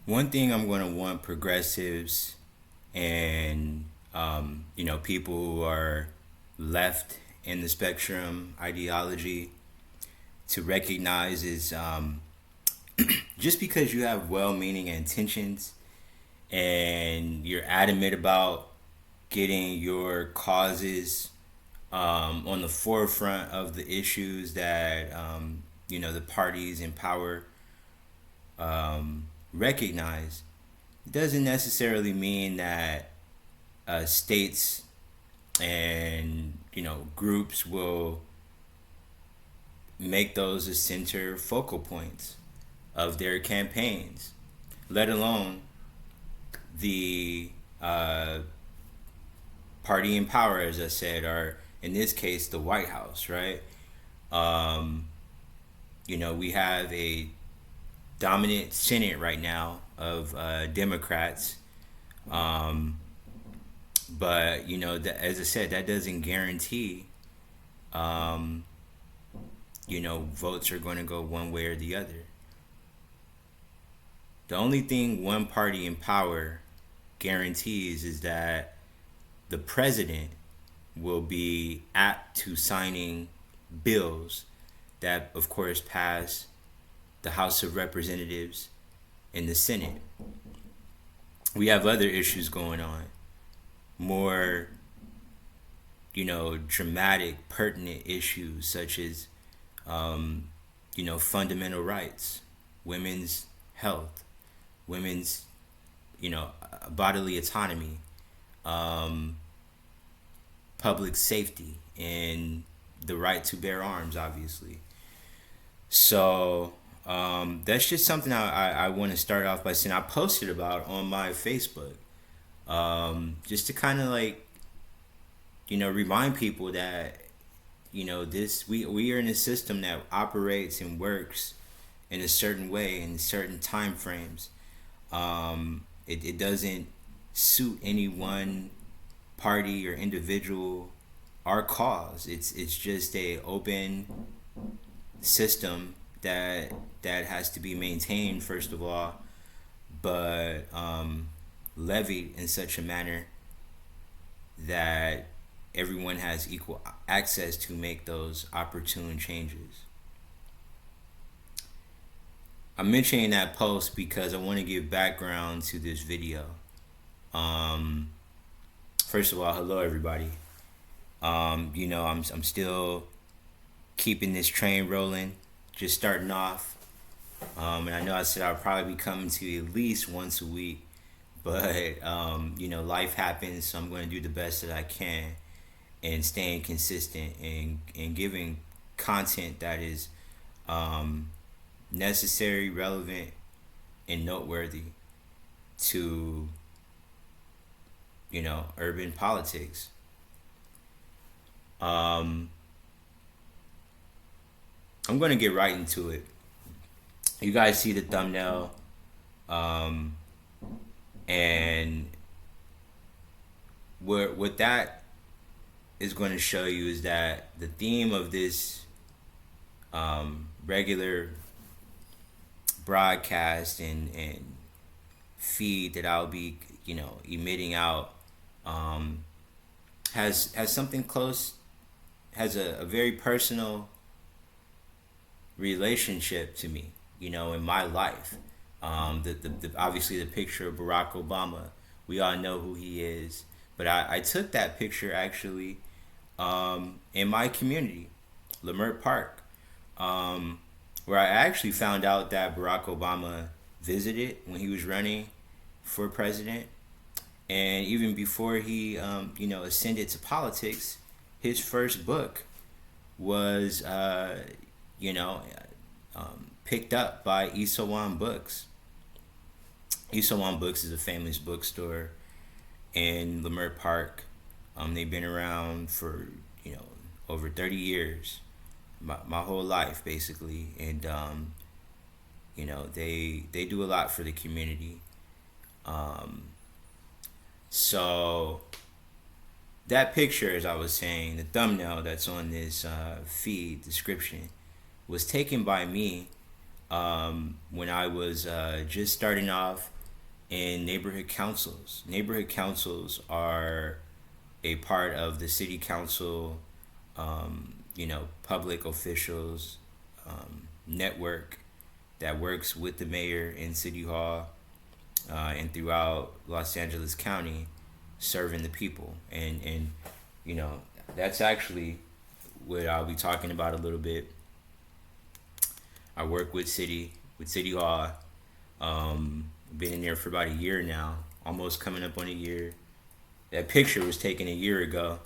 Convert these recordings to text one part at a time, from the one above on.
One thing I'm going to want progressives and people who are left in the spectrum ideology to recognize is just because you have well-meaning intentions and you're adamant about getting your causes on the forefront of the issues that the parties in power recognize, doesn't necessarily mean that states and groups will make those the center focal points of their campaigns, let alone the party in power, as I said, or in this case, the White House, right? We have a dominant Senate right now of Democrats. But as I said, that doesn't guarantee votes are going to go one way or the other. The only thing one party in power guarantees is that the president will be apt to signing bills that, of course, pass the House of Representatives and the Senate. We have other issues going on, more, dramatic, pertinent issues such as, fundamental rights, women's health, women's, bodily autonomy, public safety, and the right to bear arms, obviously. So that's just something I want to start off by saying I posted about on my Facebook, just to kind of remind people that this we are in a system that operates and works in a certain way in certain time frames. It doesn't suit any one party or individual or cause. It's just a open system that has to be maintained first of all, but levied in such a manner that everyone has equal access to make those opportune changes. I'm mentioning that post because I want to give background to this video. First of all, hello everybody. I'm still keeping this train rolling, just starting off. And I know I said I'll probably be coming to you at least once a week, but life happens, so I'm going to do the best that I can and staying consistent and giving content that is necessary, relevant, and noteworthy to urban politics. I'm going to get right into it. You guys see the thumbnail, and what that is going to show you is that the theme of this regular broadcast and feed that I'll be emitting out has something close, has a very personal relationship to me, in my life. The obviously the picture of Barack Obama, we all know who he is, but I took that picture actually in my community, Leimert Park, where I actually found out that Barack Obama visited when he was running for president. And even before he, ascended to politics, his first book was, picked up by Isawan Books. Isawan Books is a famous bookstore in Leimert Park. They've been around for, over 30 years, my whole life, basically. And, they do a lot for the community. So that picture, as I was saying, the thumbnail that's on this feed description, was taken by me when I was just starting off in neighborhood councils. Neighborhood councils are a part of the city council, public officials network that works with the mayor in City Hall and throughout Los Angeles County, serving the people. And that's actually what I'll be talking about a little bit. I work with City Hall. Been in there for about a year now, almost coming up on a year. That picture was taken a year ago,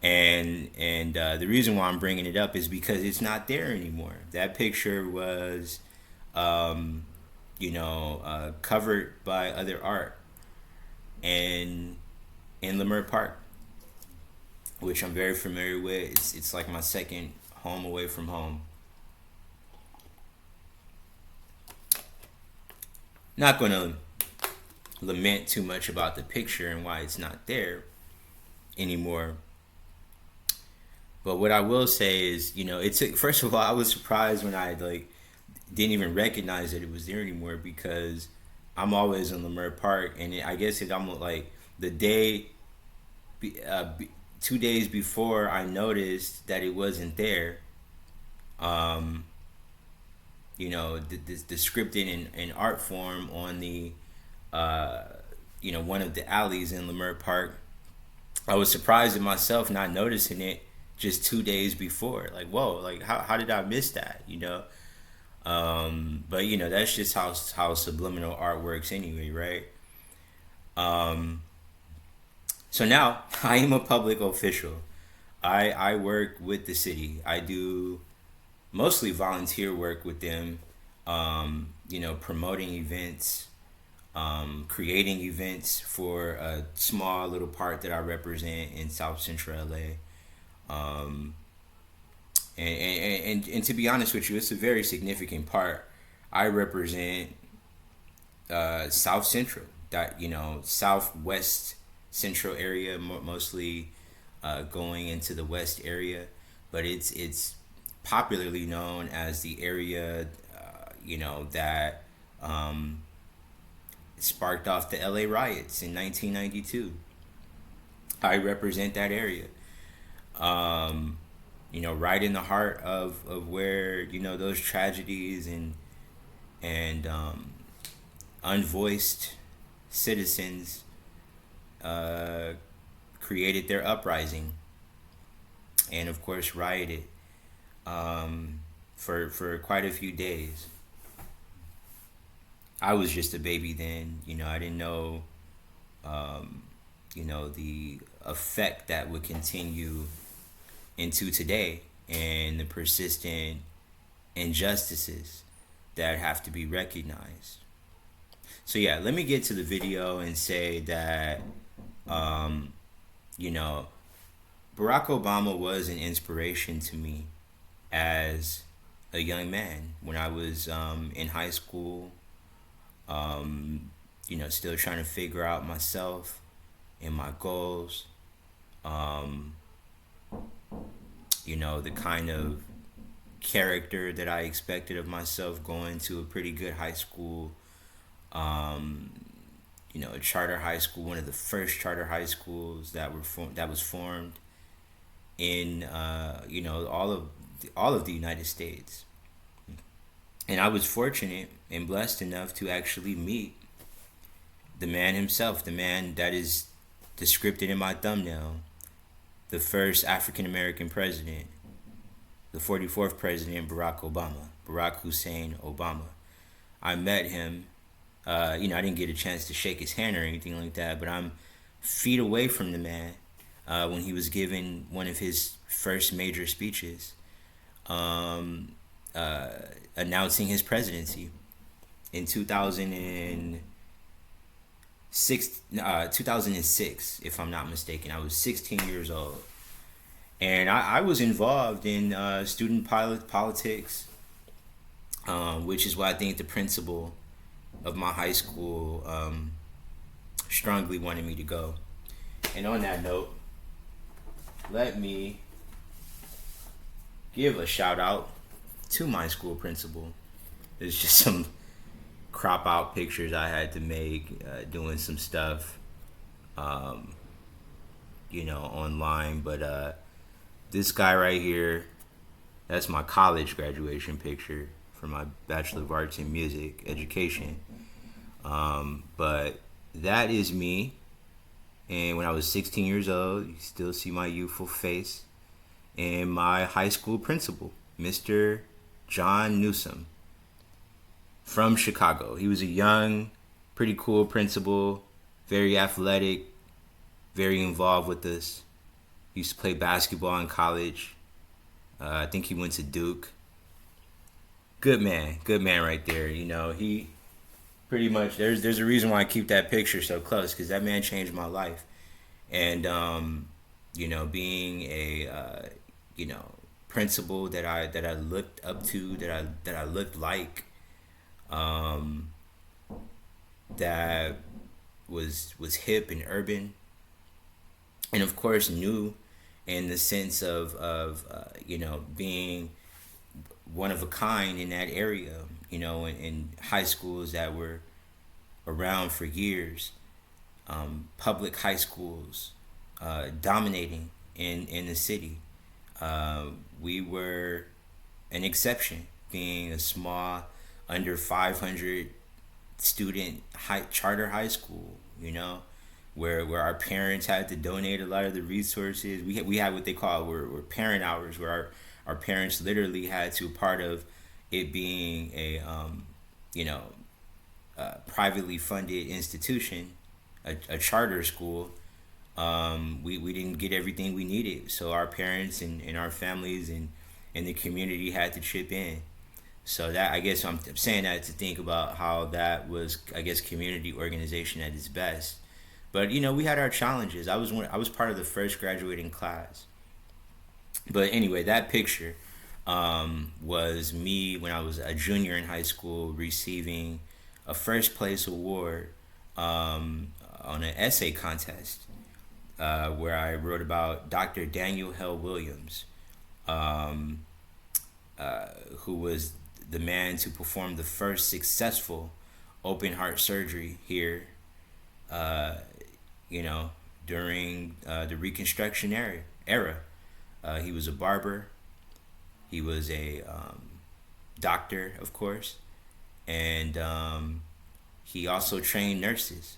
and the reason why I'm bringing it up is because it's not there anymore. That picture was, covered by other art, and in Leimert Park, which I'm very familiar with. It's like my second home away from home. Not going to lament too much about the picture and why it's not there anymore. But what I will say is, first of all, I was surprised when I didn't even recognize that it was there anymore, because I'm always in Leimert Park, and I guess it almost like the day, 2 days before I noticed that it wasn't there. The scripted in art form on the, one of the alleys in Leimert Park. I was surprised at myself not noticing it just 2 days before. Like, whoa, like how did I miss that? But that's just how subliminal art works anyway, right? So now I am a public official. I work with the city. I do mostly volunteer work with them, promoting events, creating events for a small little part that I represent in South Central LA. And to be honest with you, it's a very significant part. I represent South Central, that Southwest Central area, mostly going into the West area, but it's popularly known as the area, that sparked off the LA riots in 1992. I represent that area. Right in the heart of where, those tragedies and unvoiced citizens created their uprising, and of course rioted for quite a few days. I was just a baby then, I didn't know, the effect that would continue into today, and the persistent injustices that have to be recognized. So yeah, let me get to the video and say that, Barack Obama was an inspiration to me as a young man when I was in high school, still trying to figure out myself and my goals. The kind of character that I expected of myself going to a pretty good high school, a charter high school, one of the first charter high schools that was formed in all of the United States. And I was fortunate and blessed enough to actually meet the man himself, the man that is described in my thumbnail, the first African American president, the 44th president, Barack Hussein Obama. I met him. I didn't get a chance to shake his hand or anything like that, but I'm feet away from the man when he was giving one of his first major speeches, announcing his presidency in 2006, if I'm not mistaken. I was 16 years old. And I was involved in student politics, which is why I think the principal of my high school strongly wanted me to go. And on that note, let me give a shout out to my school principal. There's just some crop out pictures I had to make doing some stuff, online. But this guy right here, that's my college graduation picture for my Bachelor of Arts in Music Education. But that is me. And when I was 16 years old, you still see my youthful face. And my high school principal, Mr. John Newsom from Chicago. He was a young, pretty cool principal, very athletic, very involved with us. He used to play basketball in college. I think he went to Duke. Good man right there. He pretty much there's a reason why I keep that picture so close, because that man changed my life. And being a principal that I looked up to, that I looked like, that was hip and urban, and of course new in the sense of being one of a kind in that area, in high schools that were around for years, public high schools, dominating in the city. We were an exception, being a small, under 500 student charter high school, where our parents had to donate a lot of the resources. We had what they call were parent hours, where our parents literally had to, part of it being a privately funded institution, a charter school. We didn't get everything we needed, so our parents and our families and the community had to chip in. So that, I guess I'm saying that to think about how that was, I guess, community organization at its best. But we had our challenges. I was part of the first graduating class. But anyway, that picture was me when I was a junior in high school, receiving a first place award on an essay contest, where I wrote about Dr. Daniel Hell Williams, who was the man to perform the first successful open heart surgery here, during the Reconstruction era. He was a barber. He was a doctor, of course, and he also trained nurses.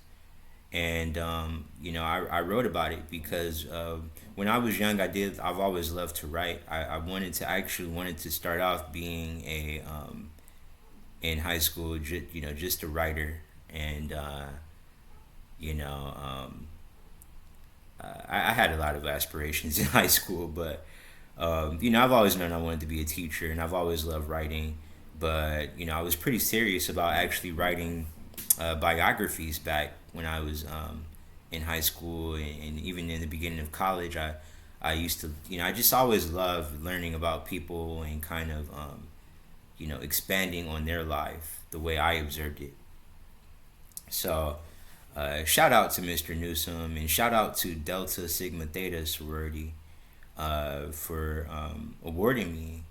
And I wrote about it because when I was young, I've always loved to write. I wanted to start off being in high school, just a writer. And I had a lot of aspirations in high school, but I've always known I wanted to be a teacher, and I've always loved writing. But I was pretty serious about actually writing biographies back when I was in high school, and even in the beginning of college. I used to, I just always loved learning about people and kind of expanding on their life the way I observed it. So shout out to Mr. Newsom, and shout out to Delta Sigma Theta sorority for awarding me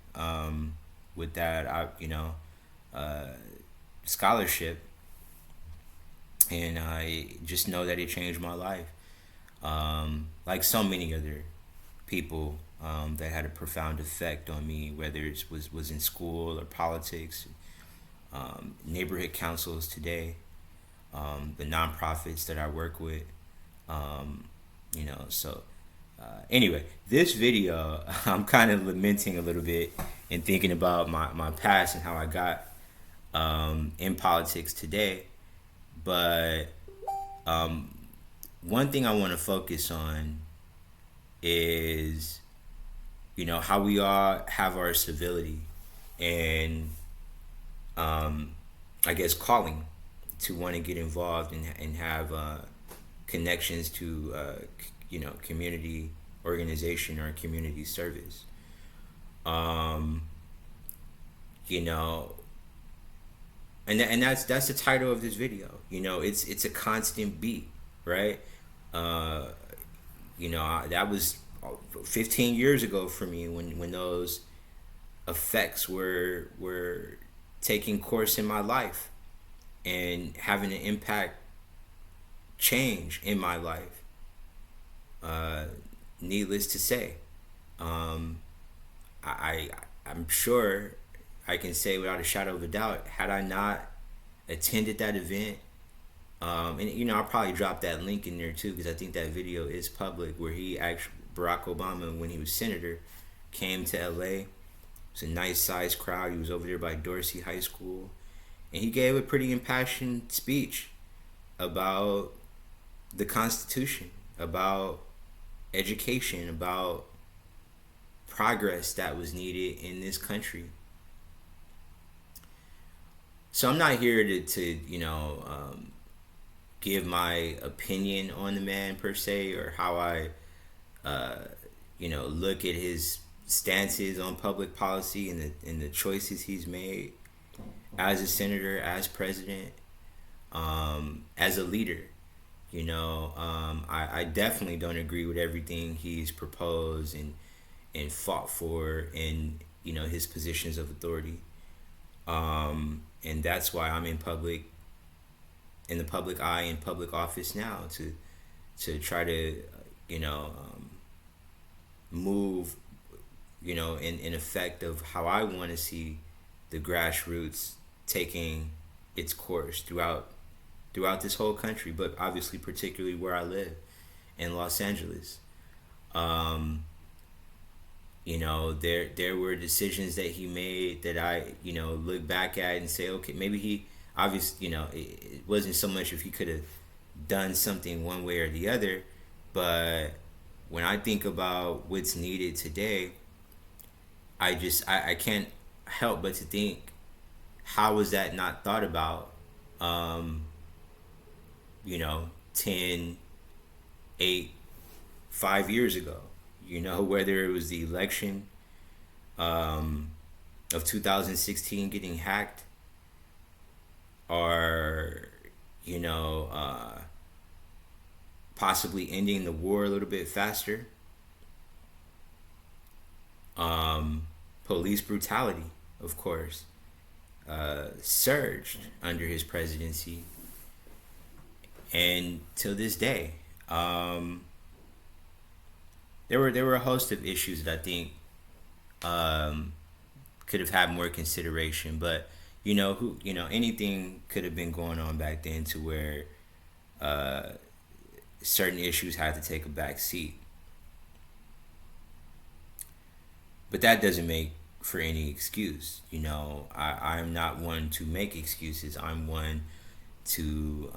with that scholarship. And I just know that it changed my life, like so many other people that had a profound effect on me, whether it was in school or politics, neighborhood councils today, the nonprofits that I work with. So anyway, this video, I'm kind of lamenting a little bit and thinking about my past and how I got in politics today. But one thing I want to focus on is, how we all have our civility and, I guess, calling to want to get involved and have connections to, community organization or community service. And that's the title of this video. It's a constant beat, right? That was 15 years ago for me when those effects were taking course in my life. and having an impact change in my life. Uh, Needless to say, um, I I'm sure I can say without a shadow of a doubt, had I not attended that event, and I'll probably drop that link in there too because I think that video is public where he actually Barack Obama when he was senator came to L.A. It's a nice sized crowd. He was over there by Dorsey High School, and he gave a pretty impassioned speech about the Constitution, about education, about progress that was needed in this country. So I'm not here to give my opinion on the man per se or how I look at his stances on public policy and the choices he's made as a senator, as president, as a leader. I definitely don't agree with everything he's proposed and fought for in his positions of authority. And that's why I'm in the public eye, in public office now to try to move in effect of how I want to see the grassroots taking its course throughout this whole country, but obviously particularly where I live in Los Angeles. There were decisions that he made that I look back at and say, okay, maybe he obviously it wasn't so much if he could have done something one way or the other, but when I think about what's needed today, I can't help but to think, how was that not thought about 10, 8, 5 years ago? Whether it was the election of 2016 getting hacked, or possibly ending the war a little bit faster. Police brutality, of course, surged under his presidency, and till this day, there were a host of issues that I think could have had more consideration, but anything could have been going on back then to where certain issues had to take a back seat. But that doesn't make for any excuse. I'm not one to make excuses. I'm one to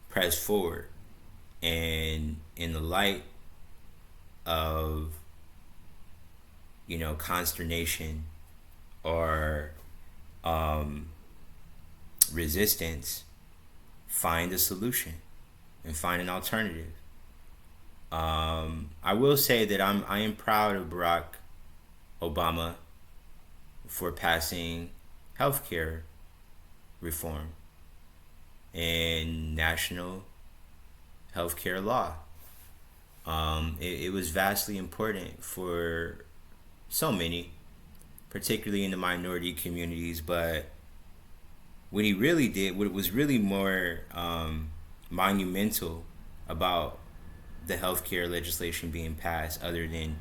press forward. And in the light of, consternation or resistance, find a solution and find an alternative. I will say that I am proud of Barack Obama for passing healthcare reform and national healthcare law. It was vastly important for so many, particularly in the minority communities, but what he really did, what was really more monumental about the healthcare legislation being passed, other than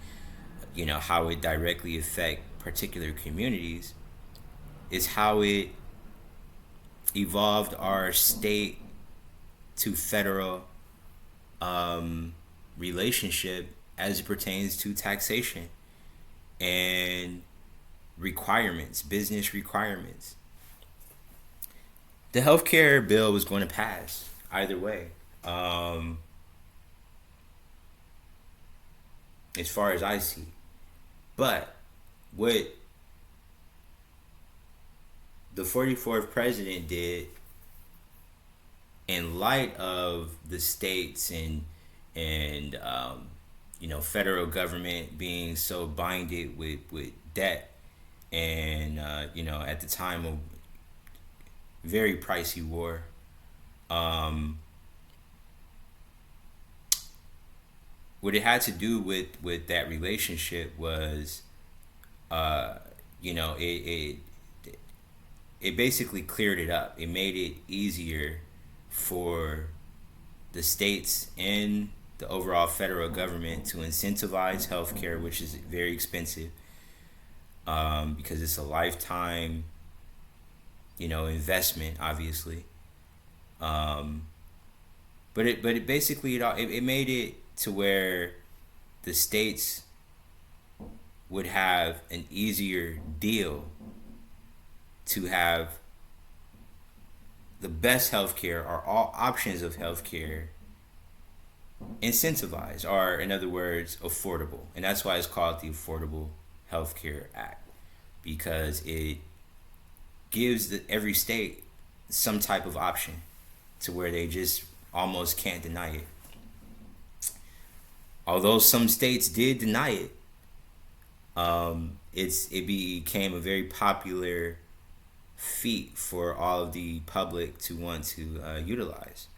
how it directly affect particular communities, is how it evolved our state to federal relationship as it pertains to taxation and requirements, business requirements. The healthcare bill was going to pass either way. As far as I see. But what the 44th president did, in light of the states and federal government being so binded with debt, and at the time of very pricey war, what it had to do with that relationship was, it it basically cleared it up. It made it easier for the states and the overall federal government to incentivize healthcare, which is very expensive, because it's a lifetime, investment, obviously. Um, but it basically it made it to where the states would have an easier deal to have the best healthcare or all options of healthcare incentivized, or in other words, affordable. And that's why it's called the Affordable Healthcare Act, because it gives every state some type of option to where they just almost can't deny it. Although some states did deny it, it became a very popular feat for all of the public to want to utilize.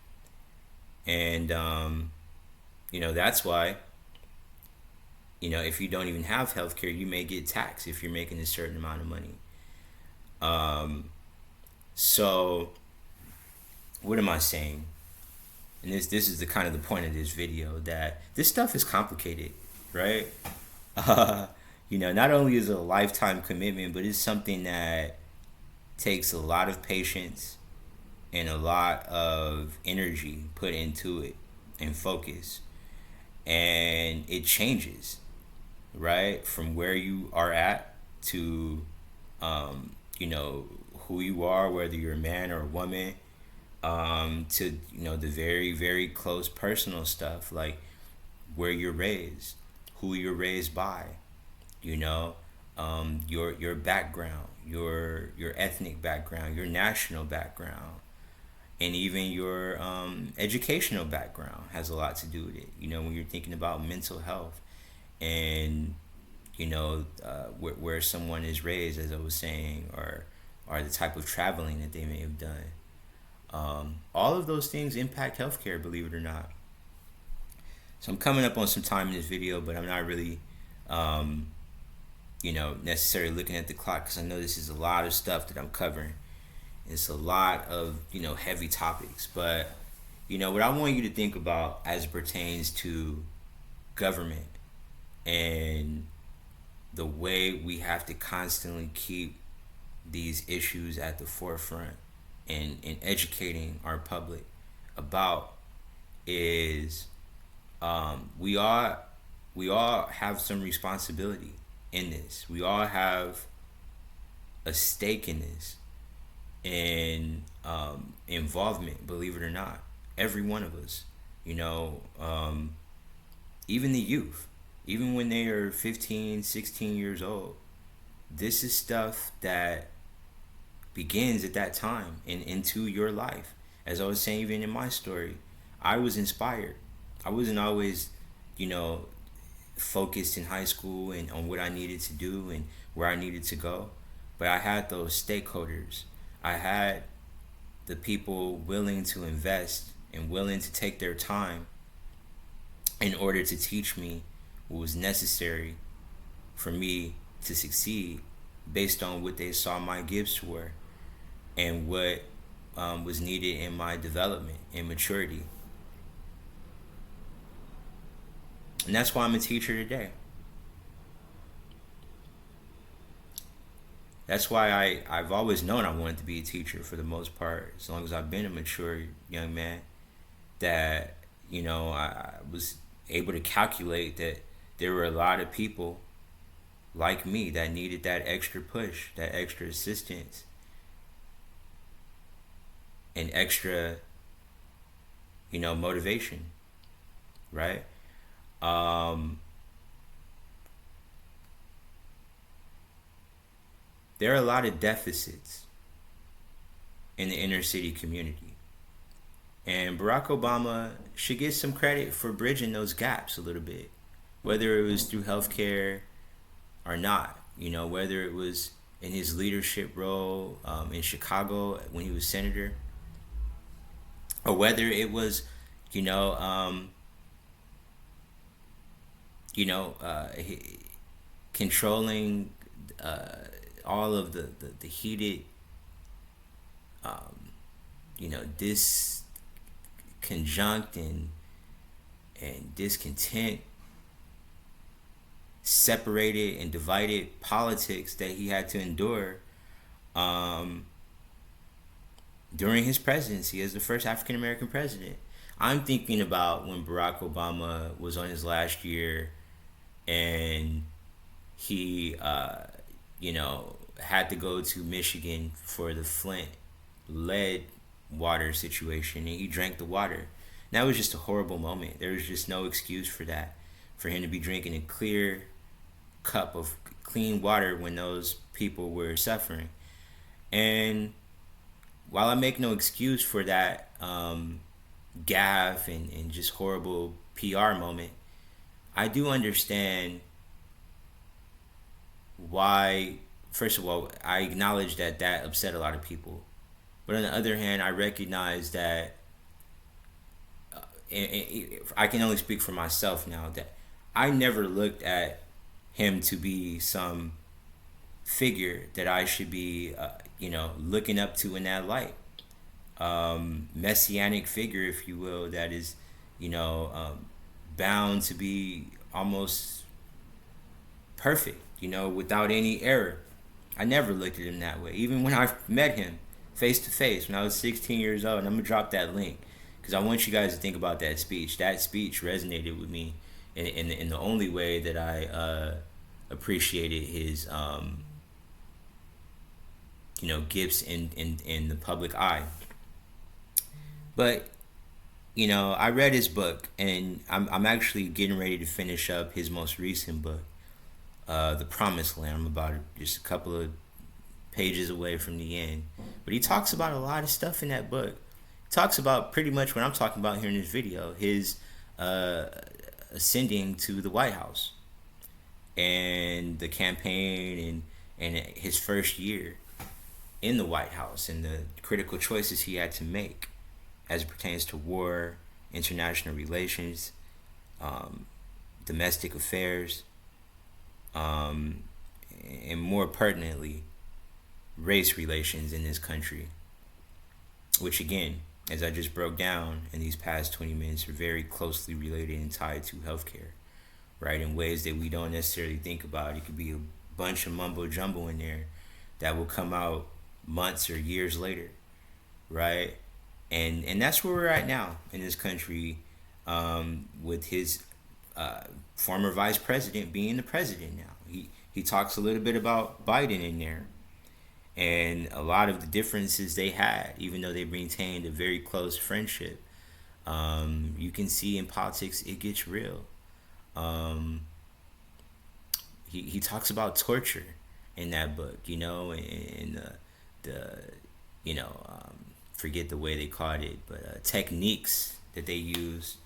And that's why, if you don't even have health care, you may get taxed if you're making a certain amount of money. So what am I saying? And this is the kind of the point of this video, that this stuff is complicated, right? Not only is it a lifetime commitment, but it's something that takes a lot of patience and a lot of energy put into it and focus. And it changes, right? From where you are at to, who you are, whether you're a man or a woman, to, the very, very close personal stuff, like where you're raised, who you're raised by, your background, your ethnic background, your national background, and even your educational background has a lot to do with it. When you're thinking about mental health, and where someone is raised, as I was saying, or the type of traveling that they may have done. All of those things impact healthcare, believe it or not. So I'm coming up on some time in this video, but I'm not really necessarily looking at the clock, because I know this is a lot of stuff that I'm covering. It's a lot of, heavy topics. But, what I want you to think about as it pertains to government and the way we have to constantly keep these issues at the forefront and educating our public about is, we all have some responsibility in this. We all have a stake in this, and involvement, believe it or not. Every one of us, even the youth, even when they are 15, 16 years old, this is stuff that begins at that time and into your life. As I was saying, even in my story, I was inspired. I wasn't always, focused in high school and on what I needed to do and where I needed to go. But I had those stakeholders. I had the people willing to invest and willing to take their time in order to teach me what was necessary for me to succeed, based on what they saw my gifts were and what was needed in my development and maturity. And that's why I'm a teacher today. That's why I've always known I wanted to be a teacher, for the most part, as long as I've been a mature young man, that, I was able to calculate that there were a lot of people like me that needed that extra push, that extra assistance, and extra, motivation, right? There are a lot of deficits in the inner city community. And Barack Obama should get some credit for bridging those gaps a little bit, whether it was through healthcare or not, whether it was in his leadership role in Chicago when he was senator, or whether it was, controlling all of the heated disconjunct and discontent, separated and divided politics that he had to endure um, during his presidency as the first African American president. I'm thinking about when Barack Obama was on his last year and he, had to go to Michigan for the Flint lead water situation, and he drank the water. And that was just a horrible moment. There was just no excuse for that, for him to be drinking a clear cup of clean water when those people were suffering. And while I make no excuse for that gaffe and just horrible PR moment, I do understand why. First of all, I acknowledge that that upset a lot of people, but on the other hand, I recognize that I can only speak for myself now, that I never looked at him to be some figure that I should be, looking up to in that light. Messianic figure, if you will, that is, you know, bound to be almost perfect, without any error. I never looked at him that way. Even when I met him face to face when I was 16 years old, and I'm gonna drop that link because I want you guys to think about that speech. That speech resonated with me in the only way that I appreciated his, gifts in the public eye. But I read his book, and I'm actually getting ready to finish up his most recent book, The Promised Land. I'm about just a couple of pages away from the end. But he talks about a lot of stuff in that book. He talks about pretty much what I'm talking about here in this video, his ascending to the White House and the campaign and his first year in the White House and the critical choices he had to make as it pertains to war, international relations, domestic affairs, and more pertinently, race relations in this country, which again, as I just broke down in these past 20 minutes, are very closely related and tied to healthcare, right? In ways that we don't necessarily think about. It could be a bunch of mumbo jumbo in there that will come out months or years later, right? And that's where we're at now in this country, with his former vice president being the president now. He talks a little bit about Biden in there, and a lot of the differences they had, even though they maintained a very close friendship. You can see in politics it gets real. He talks about torture in that book, and the forget the way they called it, but techniques that they use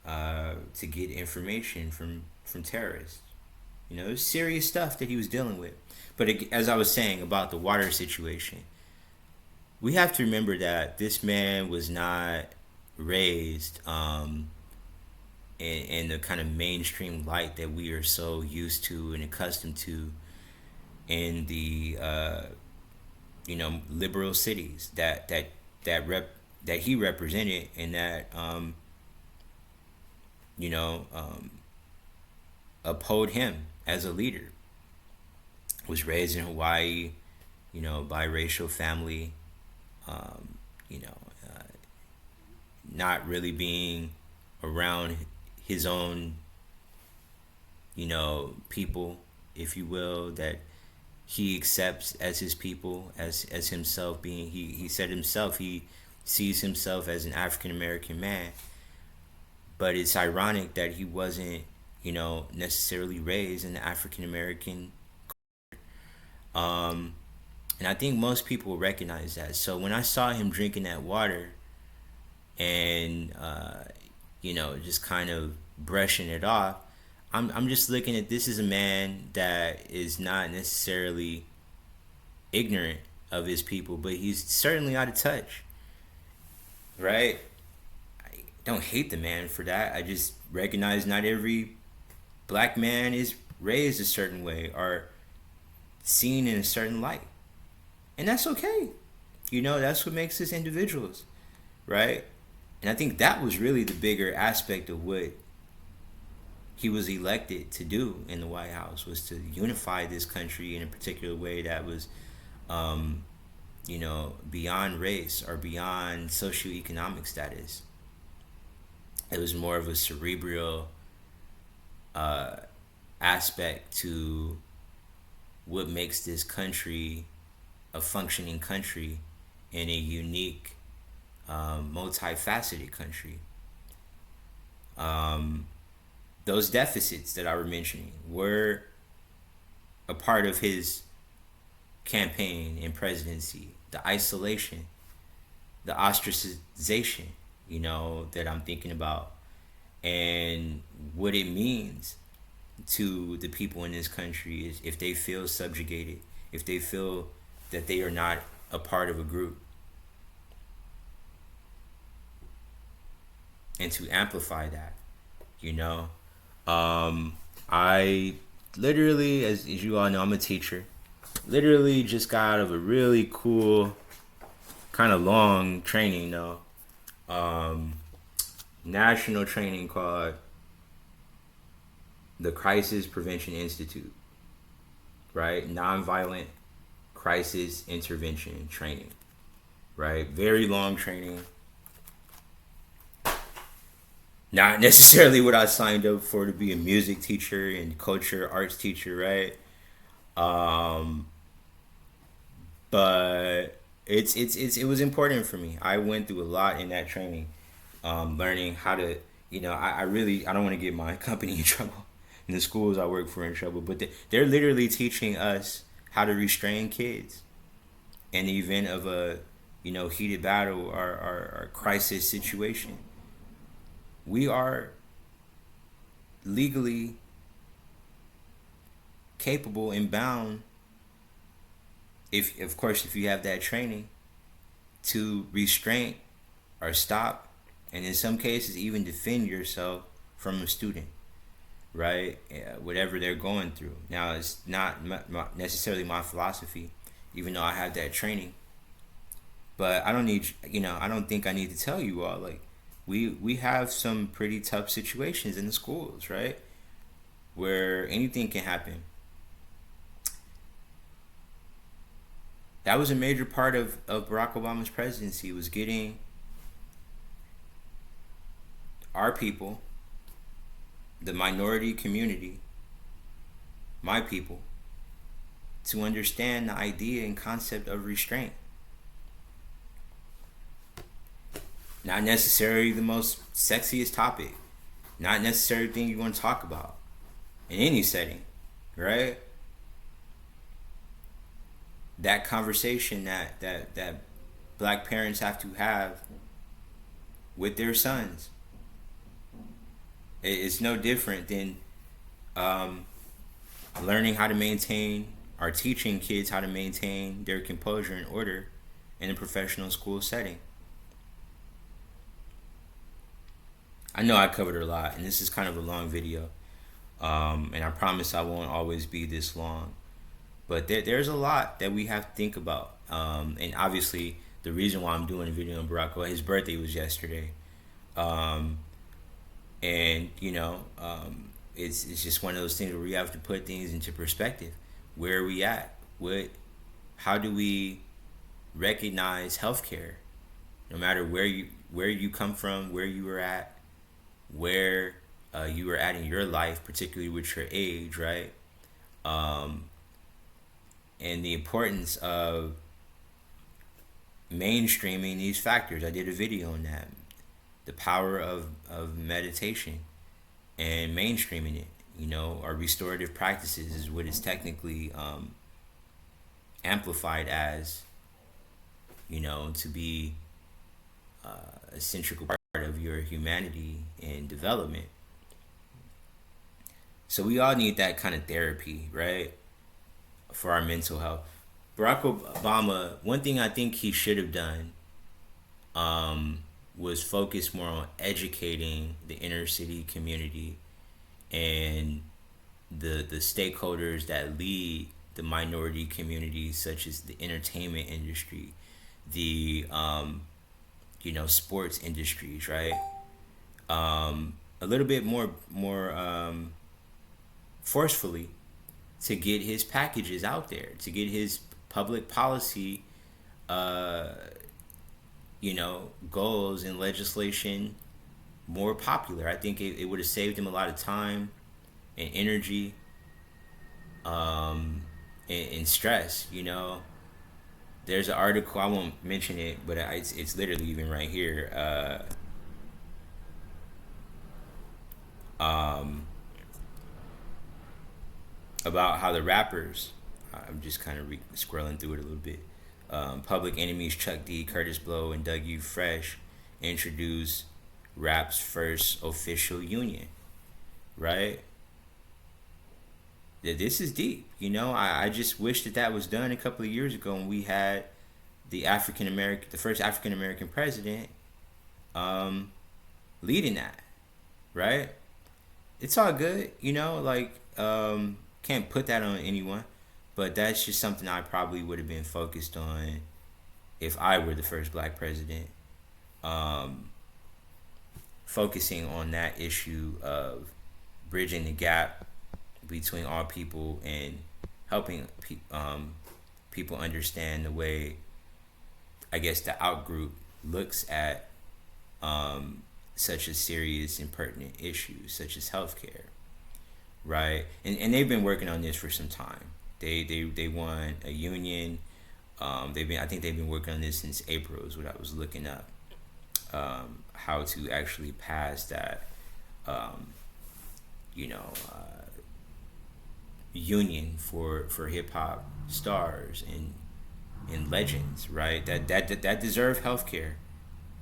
to get information from terrorists. It was serious stuff that he was dealing with. But as I was saying about the water situation, we have to remember that this man was not raised in the kind of mainstream light that we are so used to and accustomed to in the liberal cities that he represented, and that uphold him as a leader. Was raised in Hawaii, biracial family, not really being around his own, people, if you will, that he accepts as his people, as himself being, he said himself, he sees himself as an African American man. But it's ironic that he wasn't, necessarily raised in the African American. And I think most people will recognize that. So when I saw him drinking that water and, just kind of brushing it off, I'm just looking at this as a man that is not necessarily ignorant of his people, but he's certainly out of touch, right? I don't hate the man for that. I just recognize not every black man is raised a certain way or seen in a certain light. And that's okay. That's what makes us individuals, right? And I think that was really the bigger aspect of what he was elected to do in the White House, was to unify this country in a particular way that was, um, beyond race or beyond socioeconomic status. It was more of a cerebral uh, aspect to what makes this country a functioning country in a unique, multifaceted country. Um, those deficits that I were mentioning were a part of his campaign and presidency. The isolation, the ostracization, that I'm thinking about, and what it means to the people in this country is if they feel subjugated, if they feel that they are not a part of a group, and to amplify that, you know. I literally, as you all know, I'm a teacher. Literally just got out of a really cool, kind of long training though. Um, National training called the Crisis Prevention Institute, right? Nonviolent crisis intervention training, right? Very long training. Not necessarily what I signed up for to be a music teacher and culture arts teacher, right? Um, but it was important for me. I went through a lot in that training, learning how to, I really, I don't want to get my company in trouble and the schools I work for in trouble, but they're literally teaching us how to restrain kids in the event of a, heated battle or crisis situation. We are legally capable and bound, if of course if you have that training, to restrain or stop, and in some cases even defend yourself from a student, right? Whatever they're going through. Now it's not necessarily my philosophy, even though I have that training. But I don't need, I don't think I need to tell you all, like, we have some pretty tough situations in the schools, right? Where anything can happen. That was a major part of Barack Obama's presidency, was getting our people, the minority community, my people, to understand the idea and concept of restraint. Not necessarily the most sexiest topic, not necessarily the thing you want to talk about in any setting, right? That conversation that black parents have to have with their sons. It's no different than learning how to maintain or teaching kids how to maintain their composure and order in a professional school setting. I know I covered a lot, and this is kind of a long video, and I promise I won't always be this long. But there's a lot that we have to think about, and obviously the reason why I'm doing a video on Barack Obama, his birthday was yesterday, um, and it's just one of those things where we have to put things into perspective. Where are we at? How do we recognize healthcare? No matter where you come from, where you were at, where you were at in your life, particularly with your age, right? Um, and the importance of mainstreaming these factors. I did a video on that. The power of meditation and mainstreaming it, or restorative practices is what is technically amplified as, to be a central part of your humanity and development. So we all need that kind of therapy, right? For our mental health. Barack Obama, one thing I think he should have done was focus more on educating the inner city community and the stakeholders that lead the minority communities, such as the entertainment industry, the sports industries, right? A little bit more forcefully to get his packages out there, to get his public policy, uh, goals and legislation more popular. I think it would have saved him a lot of time and energy, and stress. There's an article, I won't mention it, but it's literally even right here. About how the rappers, I'm just kind of scrolling through it a little bit. Public Enemy's Chuck D, Curtis Blow, and Doug U. Fresh introduced rap's first official union, right? This is deep. I just wish that was done a couple of years ago when we had the first African American president, leading that, right? It's all good, can't put that on anyone, but that's just something I probably would have been focused on if I were the first black president. Focusing on that issue of bridging the gap between all people and helping people understand the way, I guess, the out group looks at such a serious and pertinent issue such as healthcare, right? And they've been working on this for some time. They won a union. I think they've been working on this since April is what I was looking up. How to actually pass that, union for hip hop stars and legends, right? That deserve healthcare,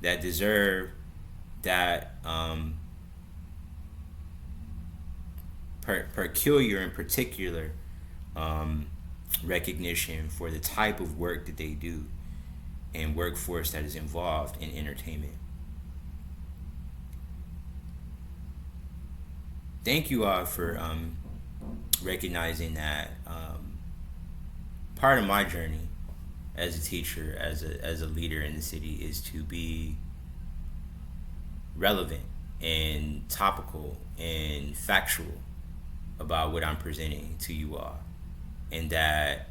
that deserve that peculiar and particular recognition for the type of work that they do and workforce that is involved in entertainment. Thank you all for recognizing that part of my journey as a teacher, as a leader in the city, is to be relevant and topical and factual about what I'm presenting to you all, and that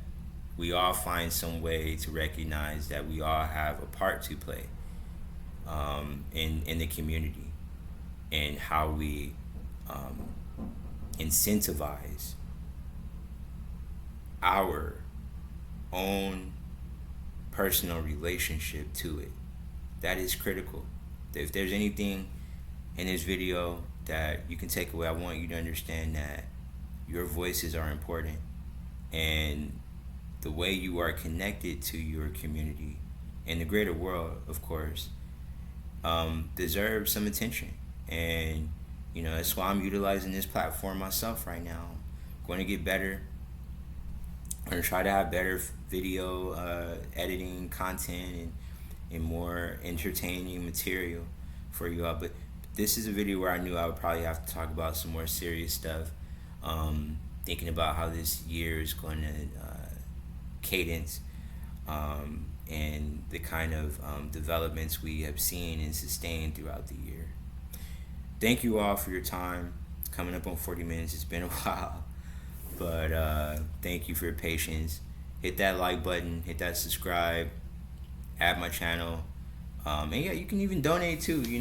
we all find some way to recognize that we all have a part to play in the community, and how we incentivize our own personal relationship to it. That is critical. If there's anything in this video that you can take away, I want you to understand that your voices are important, and the way you are connected to your community and the greater world, of course, deserves some attention. And that's why I'm utilizing this platform myself right now. I'm going to get better. I'm going to try to have better video editing content and more entertaining material for you all. But this is a video where I knew I would probably have to talk about some more serious stuff. Thinking about how this year is going to cadence, and the kind of developments we have seen and sustained throughout the year. Thank you all for your time. Coming up on 40 minutes. It's been a while, but thank you for your patience. Hit that like button, hit that subscribe, add my channel, and yeah, you can even donate too. You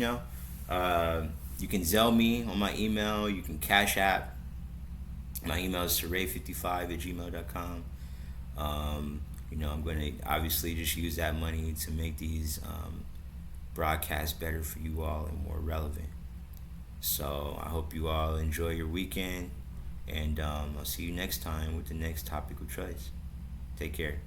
can Zelle me on my email. You can Cash App. My email is saray55@gmail.com. I'm going to obviously just use that money to make these broadcasts better for you all and more relevant. So I hope you all enjoy your weekend, and I'll see you next time with the next topic of choice. Take care.